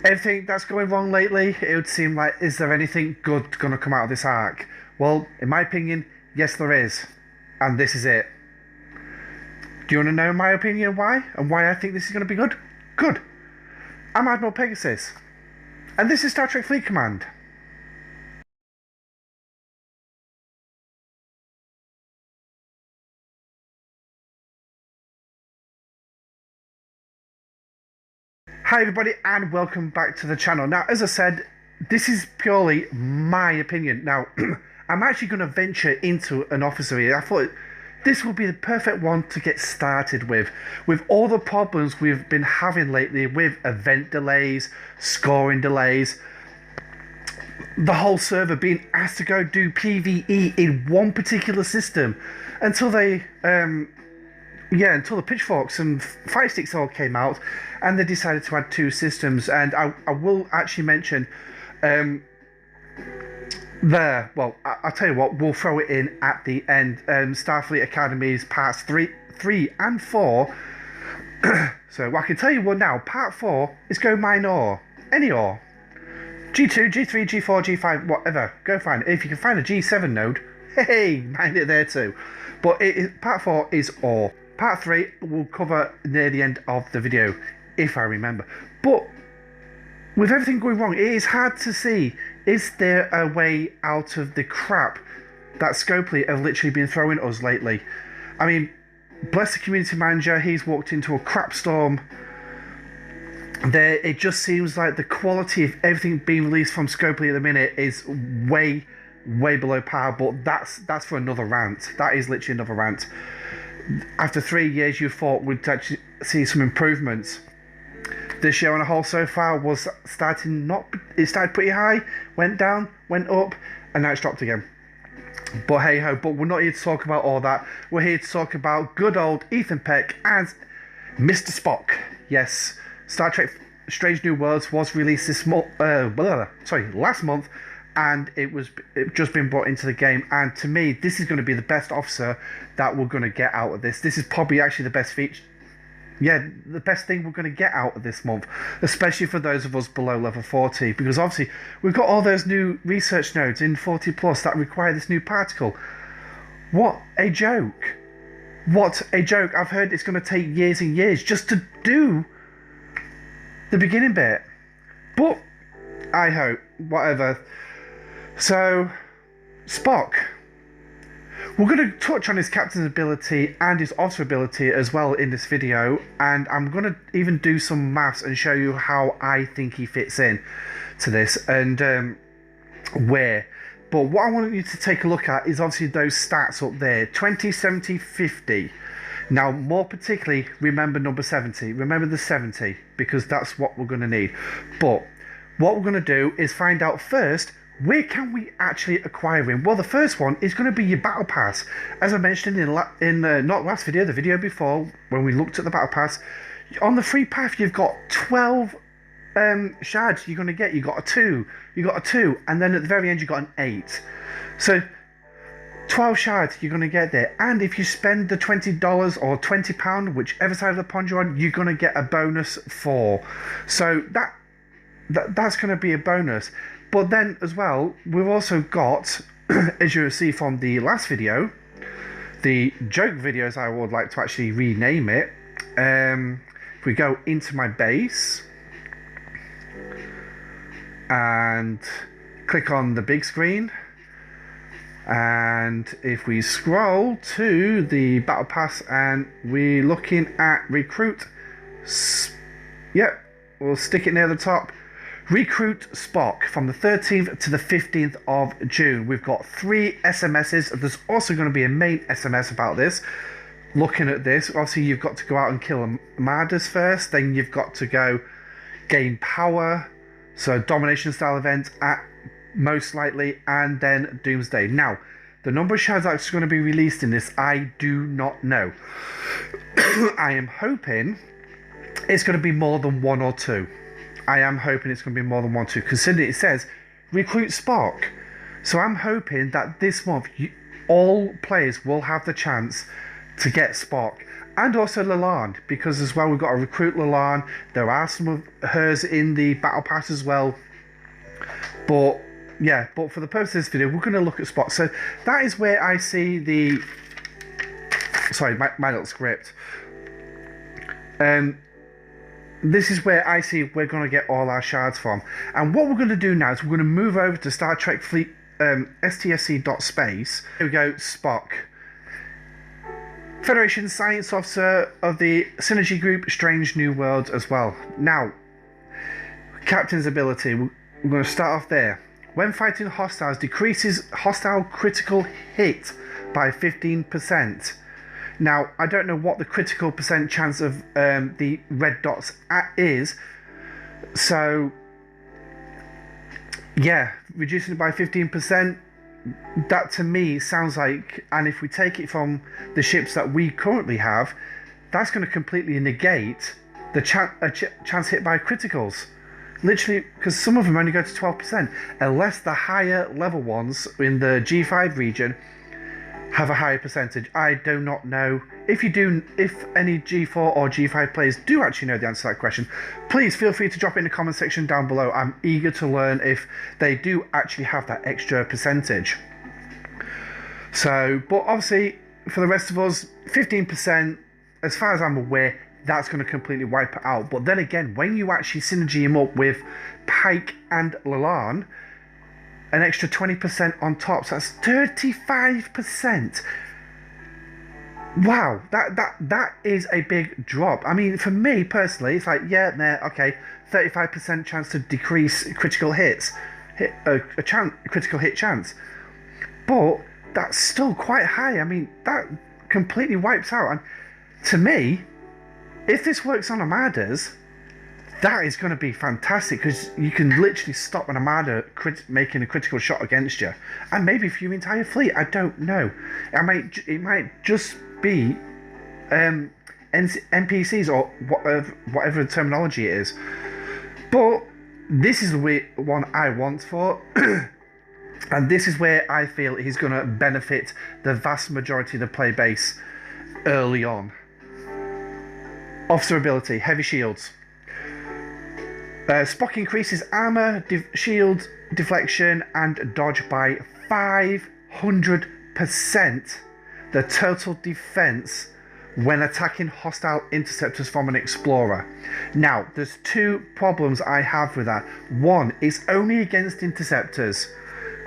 everything that's going wrong lately, it would seem like, is there anything good going to come out of this arc? Well, in my opinion, yes there is. And this is it. Do you want to know my opinion why? And why I think this is going to be good? Good. I'm Admiral Pegasus. And this is Star Trek Fleet Command. Hi everybody and welcome back to the channel. Now, as I said, this is purely my opinion. Now, I'm actually going to venture into an officer here. I thought this would be the perfect one to get started with all the problems we've been having lately with event delays, scoring delays, the whole server being asked to go do PvE in one particular system until they until the pitchforks and fire sticks all came out and they decided to add two systems. And I will actually mention I'll tell you what, we'll throw it in at the end. Starfleet Academy's parts 3 and 4. So I can tell you what now, part 4 is go mine ore, any ore, G2, G3, G4, G5, whatever, go find it. If you can find a G7 node, hey, mine it there too. But part 4 is ore. Part 3 will cover near the end of the video, if I remember. But with everything going wrong, it is hard to see, is there a way out of the crap that Scopely have literally been throwing us lately? I mean, bless the community manager, he's walked into a crap storm. There, it just seems like the quality of everything being released from Scopely at the minute is way below par, but that's for another rant. That is literally another rant. After 3 years, you thought we'd actually see some improvements. This year on a whole so far was it started pretty high, went down, went up, and now it's dropped again. But hey ho, but we're not here to talk about all that. We're here to talk about good old Ethan Peck and Mr. Spock. Yes, Star Trek Strange New Worlds was released last month, and it just been brought into the game. And to me, this is going to be the best officer that we're going to get out of this. This is probably actually the best feature. Yeah, the best thing we're going to get out of this month, especially for those of us below level 40, because obviously we've got all those new research nodes in 40 plus that require this new particle. What a joke. What a joke. I've heard it's going to take years and years just to do the beginning bit. But I hope, whatever. So, Spock. We're going to touch on his captain's ability and his officer ability as well in this video, and I'm going to even do some maths and show you how I think he fits in to this and where. But what I want you to take a look at is obviously those stats up there, 20, 70, 50. Now, more particularly, remember number 70. Remember the 70, because that's what we're going to need. But what we're going to do is find out first, where can we actually acquire him? Well, the first one is going to be your battle pass. As I mentioned in not last video, the video before, when we looked at the battle pass, on the free path you've got 12 shards you're going to get. You got a 2, and then at the very end you got an 8. So 12 shards you're going to get there, and if you spend the $20 or £20, whichever side of the pond you're on, you're going to get a bonus 4. So that's going to be a bonus. But then as well, we've also got, as you'll see from the last video, the joke videos, I would like to actually rename it. If we go into my base and click on the big screen, and if we scroll to the battle pass and we're looking at recruit, yep, we'll stick it near the top. Recruit Spock from the 13th to the 15th of June. We've got 3 SMSs. There's also going to be a main SMS about this. Looking at this, obviously you've got to go out and kill Armadas first. Then you've got to go gain power. So domination style event at most likely. And then Doomsday. Now, the number of shards that's going to be released in this, I do not know. I am hoping it's going to be more than 1 or 2. I am hoping it's going to be more than 1 or 2, considering it says recruit Spock. So I'm hoping that this month all players will have the chance to get Spock. And also Lalande, because as well we've got to recruit Lalande. There are some of hers in the battle pass as well. But yeah, but for the purpose of this video, we're going to look at Spock. So that is where I see the... Sorry, my little script. This is where I see we're going to get all our shards from. And what we're going to do now is we're going to move over to Star Trek Fleet stfc.space. Here we go, Spock. Federation Science Officer of the Synergy Group, Strange New Worlds as well. Now, Captain's ability, we're going to start off there. When fighting hostiles, decreases hostile critical hit by 15%. Now, I don't know what the critical percent chance of the red dots is. So, yeah, reducing it by 15%. That to me sounds like, and if we take it from the ships that we currently have, that's going to completely negate the chance hit by criticals. Literally, because some of them only go to 12%, unless the higher level ones in the G5 region have a higher percentage. I do not know. If you do, if any G4 or G5 players do actually know the answer to that question, please feel free to drop it in the comment section down below. I'm eager to learn if they do actually have that extra percentage. So, but obviously, for the rest of us, 15%, as far as I'm aware, that's going to completely wipe it out. But then again, when you actually synergy him up with Pike and Lalande, an extra 20% on top, so that's 35%. Wow, that is a big drop. I mean, for me personally, it's like, yeah, nah, okay, 35% chance to decrease critical hits, critical hit chance, but that's still quite high. I mean, that completely wipes out. And to me, if this works on Armadas, that is going to be fantastic, because you can literally stop an Armada making a critical shot against you, and maybe for your entire fleet. I don't know. It might just be NPCs or whatever terminology it is. But this is the one I want for, and this is where I feel he's going to benefit the vast majority of the play base early on. Officer ability, heavy shields. Spock increases armor, shield, deflection, and dodge by 500%. The total defense when attacking hostile interceptors from an explorer. Now, there's two problems I have with that. One, it's only against interceptors.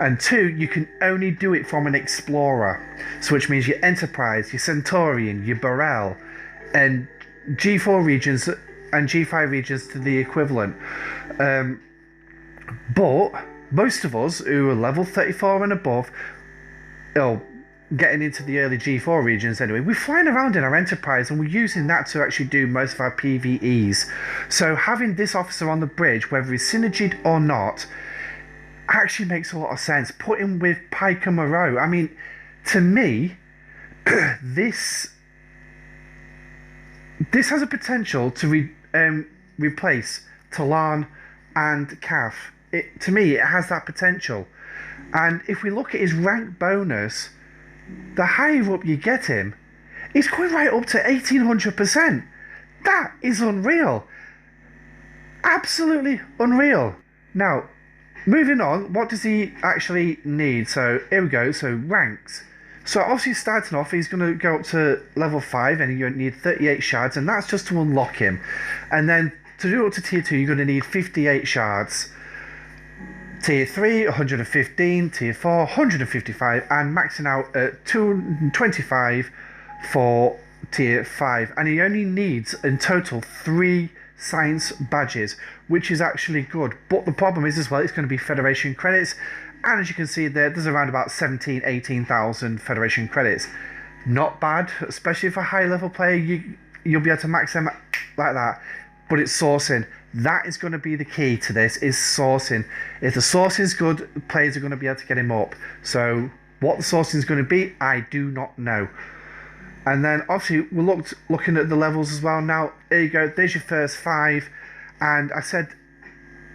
And two, you can only do it from an explorer. So which means your Enterprise, your Centaurian, your Burrell, and G4 regions and G5 regions to the equivalent. But most of us who are level 34 and above, getting into the early G4 regions anyway, we're flying around in our Enterprise and we're using that to actually do most of our PvEs. So having this officer on the bridge, whether he's synergied or not, actually makes a lot of sense. Put him with Pike and Moreau. I mean, to me, this has a potential to replace Talan and Kath. To me, it has that potential. And if we look at his rank bonus, the higher up you get him, he's going right up to 1800%. That is unreal. Absolutely unreal. Now, moving on, what does he actually need? So here we go. So ranks. So obviously starting off, he's going to go up to level 5 and you need 38 shards, and that's just to unlock him. And then to do up to tier 2, you're going to need 58 shards. Tier 3, 115, tier 4, 155, and maxing out at 225 for tier 5. And he only needs in total 3 science badges, which is actually good. But the problem is as well, it's going to be Federation credits. And as you can see there's around about 18,000 Federation credits. Not bad, especially for a high level player. You'll be able to max them like that. But it's sourcing. That is going to be the key to this, is sourcing. If the sourcing is good, players are going to be able to get him up. So what the sourcing is going to be, I do not know. And then obviously we're looking at the levels as well. Now, there you go. There's your first 5. And I said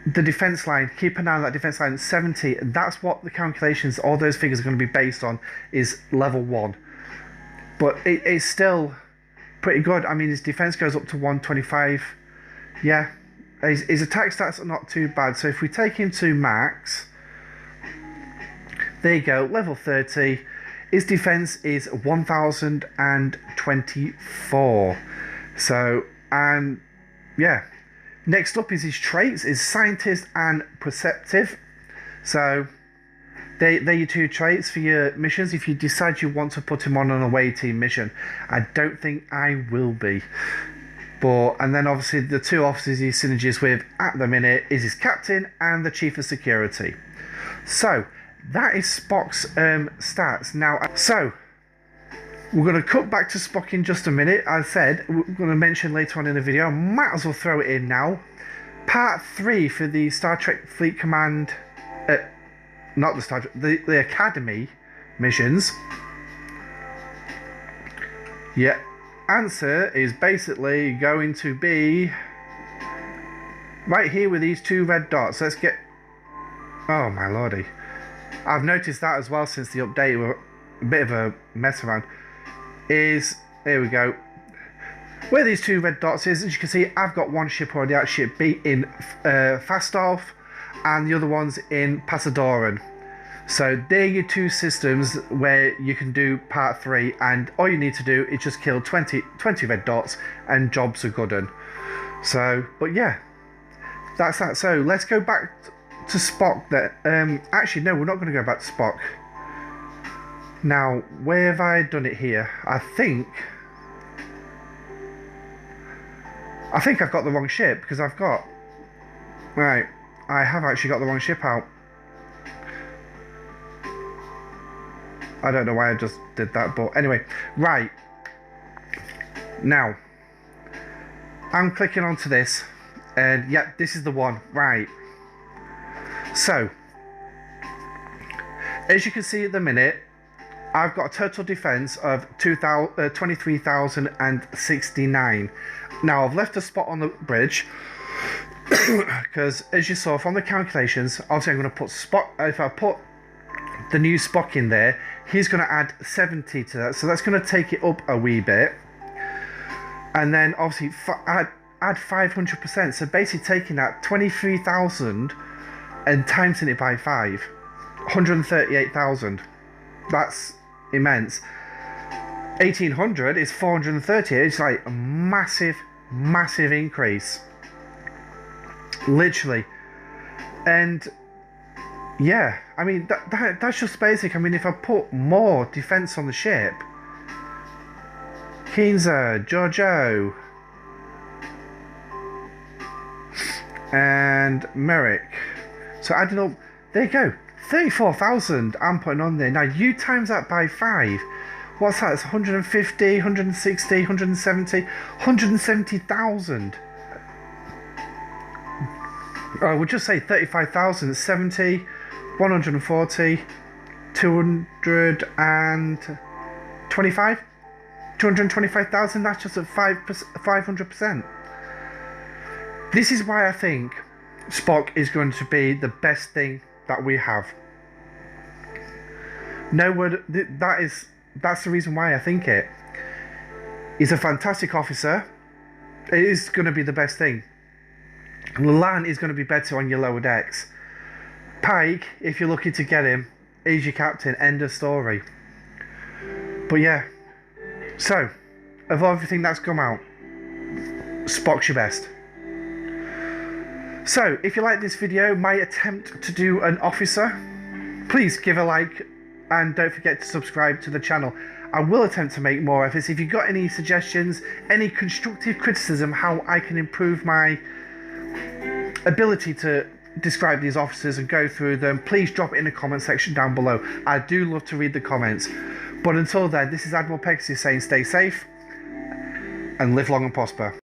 the defense line, keep an eye on that defense line, 70. That's what the calculations, all those figures are going to be based on, is level 1. But it's still pretty good. I mean, his defense goes up to 125. Yeah, his attack stats are not too bad. So if we take him to max, there you go, level 30. His defense is 1024. So, and yeah. Next up is his traits, is scientist and perceptive. So they're your two traits for your missions if you decide you want to put him on an away team mission. I don't think I will be. But, and then obviously the two officers he synergies with at the minute is his captain and the chief of security. So that is Spock's stats. Now, so we're going to cut back to Spock in just a minute. As I said, we're going to mention later on in the video. Might as well throw it in now. Part 3 for the Star Trek Fleet Command, not the Star Trek, the Academy missions. Yeah, answer is basically going to be right here with these two red dots. Let's get, oh my lordy. I've noticed that as well since the update. We're a bit of a mess around. Is, there we go, where these two red dots is, as you can see, I've got one ship already at ship B in Fastolf, and the other one's in Pasadoran. So they're your two systems where you can do part 3, and all you need to do is just kill 20 red dots and jobs are good. So, but yeah, that's that. So let's go back to Spock. Actually no, we're not going to go back to Spock. Now, where have I done it here? I think I've got the wrong ship, because I've got... Right, I have actually got the wrong ship out. I don't know why I just did that, but anyway. Right. Now, I'm clicking onto this, and yep, this is the one. Right. So, as you can see at the minute, I've got a total defense of 23,069. Now, I've left a spot on the bridge because, as you saw from the calculations, obviously I'm going to put Spock. If I put the new Spock in there, he's going to add 70 to that, so that's going to take it up a wee bit. And then obviously add 500%. So basically taking that 23,000 and timesing it by 5, 138,000. That's immense. 1800 is 430. It's like a massive increase, literally. And yeah, I mean that's just basic. I mean, if I put more defense on the ship, Keenza, Giorgio, and Merrick, so adding up, there you go, 34,000 I'm putting on there. Now you times that by 5, what's that? It's 150, 160, 170, 170,000. We'll just say 35,000, 70, 140, 225, 225,000. That's just at 500%. This is why I think Spock is going to be the best thing that we have. No word. That's the reason why I think it. He's a fantastic officer. It is going to be the best thing. Lan is going to be better on your lower decks. Pike, if you're looking to get him, is your captain. End of story. But yeah. So, of everything that's come out, Spock's your best. So, if you like this video, my attempt to do an officer, please give a like and don't forget to subscribe to the channel. I will attempt to make more of this. If you've got any suggestions, any constructive criticism, how I can improve my ability to describe these officers and go through them, please drop it in the comment section down below. I do love to read the comments. But until then, this is Admiral Pegasus saying stay safe and live long and prosper.